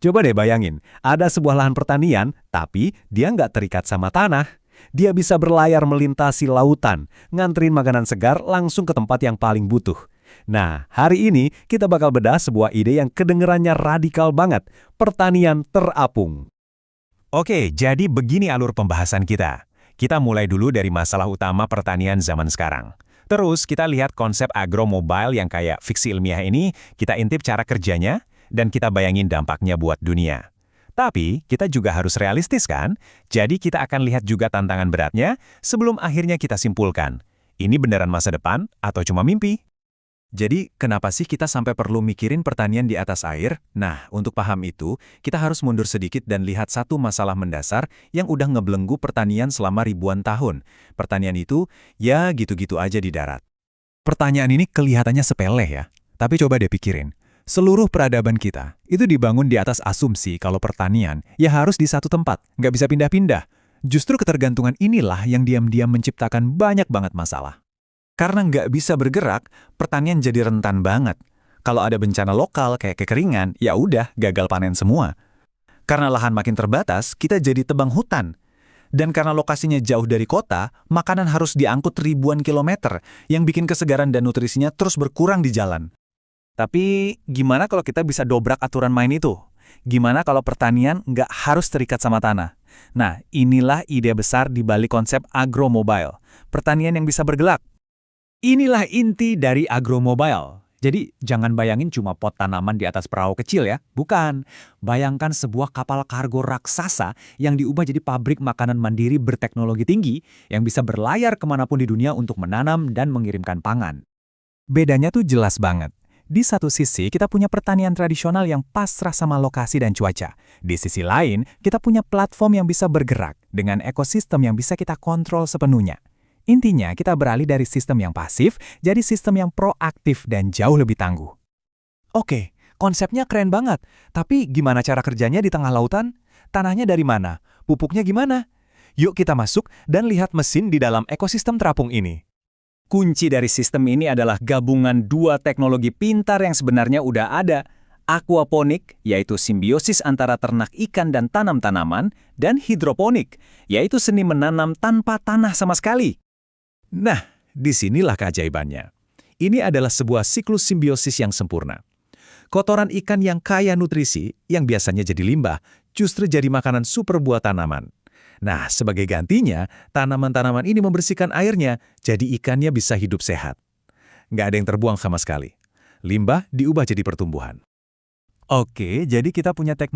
Coba deh bayangin, ada sebuah lahan pertanian, tapi dia nggak terikat sama tanah. Dia bisa berlayar melintasi lautan, nganterin makanan segar langsung ke tempat yang paling butuh. Nah, hari ini kita bakal bedah sebuah ide yang kedengerannya radikal banget, pertanian terapung. Oke, jadi begini alur pembahasan kita. Kita mulai dulu dari masalah utama pertanian zaman sekarang. Terus kita lihat konsep agromobile yang kayak fiksi ilmiah ini, kita intip cara kerjanya, dan kita bayangin dampaknya buat dunia. Tapi, kita juga harus realistis kan? Jadi kita akan lihat juga tantangan beratnya sebelum akhirnya kita simpulkan. Ini beneran masa depan atau cuma mimpi? Jadi, kenapa sih kita sampai perlu mikirin pertanian di atas air? Nah, untuk paham itu, kita harus mundur sedikit dan lihat satu masalah mendasar yang udah ngebelenggu pertanian selama ribuan tahun. Pertanian itu, ya gitu-gitu aja di darat. Pertanyaan ini kelihatannya sepele ya, tapi coba deh pikirin. Seluruh peradaban kita itu dibangun di atas asumsi kalau pertanian ya harus di satu tempat, nggak bisa pindah-pindah. Justru ketergantungan inilah yang diam-diam menciptakan banyak banget masalah. Karena nggak bisa bergerak, pertanian jadi rentan banget. Kalau ada bencana lokal kayak kekeringan, ya udah gagal panen semua. Karena lahan makin terbatas, kita jadi tebang hutan. Dan karena lokasinya jauh dari kota, makanan harus diangkut ribuan kilometer, yang bikin kesegaran dan nutrisinya terus berkurang di jalan. Tapi gimana kalau kita bisa dobrak aturan main itu? Gimana kalau pertanian nggak harus terikat sama tanah? Nah, inilah ide besar di balik konsep agromobile, pertanian yang bisa bergelak. Inilah inti dari agromobile. Jadi, jangan bayangin cuma pot tanaman di atas perahu kecil ya. Bukan. Bayangkan sebuah kapal kargo raksasa yang diubah jadi pabrik makanan mandiri berteknologi tinggi yang bisa berlayar kemanapun di dunia untuk menanam dan mengirimkan pangan. Bedanya tuh jelas banget. Di satu sisi, kita punya pertanian tradisional yang pasrah sama lokasi dan cuaca. Di sisi lain, kita punya platform yang bisa bergerak dengan ekosistem yang bisa kita kontrol sepenuhnya. Intinya, kita beralih dari sistem yang pasif jadi sistem yang proaktif dan jauh lebih tangguh. Oke, konsepnya keren banget. Tapi gimana cara kerjanya di tengah lautan? Tanahnya dari mana? Pupuknya gimana? Yuk kita masuk dan lihat mesin di dalam ekosistem terapung ini. Kunci dari sistem ini adalah gabungan dua teknologi pintar yang sebenarnya udah ada. Aquaponik, yaitu simbiosis antara ternak ikan dan tanam-tanaman, dan hidroponik, yaitu seni menanam tanpa tanah sama sekali. Nah, disinilah keajaibannya. Ini adalah sebuah siklus simbiosis yang sempurna. Kotoran ikan yang kaya nutrisi, yang biasanya jadi limbah, justru jadi makanan super buat tanaman. Nah, sebagai gantinya, tanaman-tanaman ini membersihkan airnya, jadi ikannya bisa hidup sehat. Nggak ada yang terbuang sama sekali. Limbah diubah jadi pertumbuhan. Oke, jadi kita punya teknologi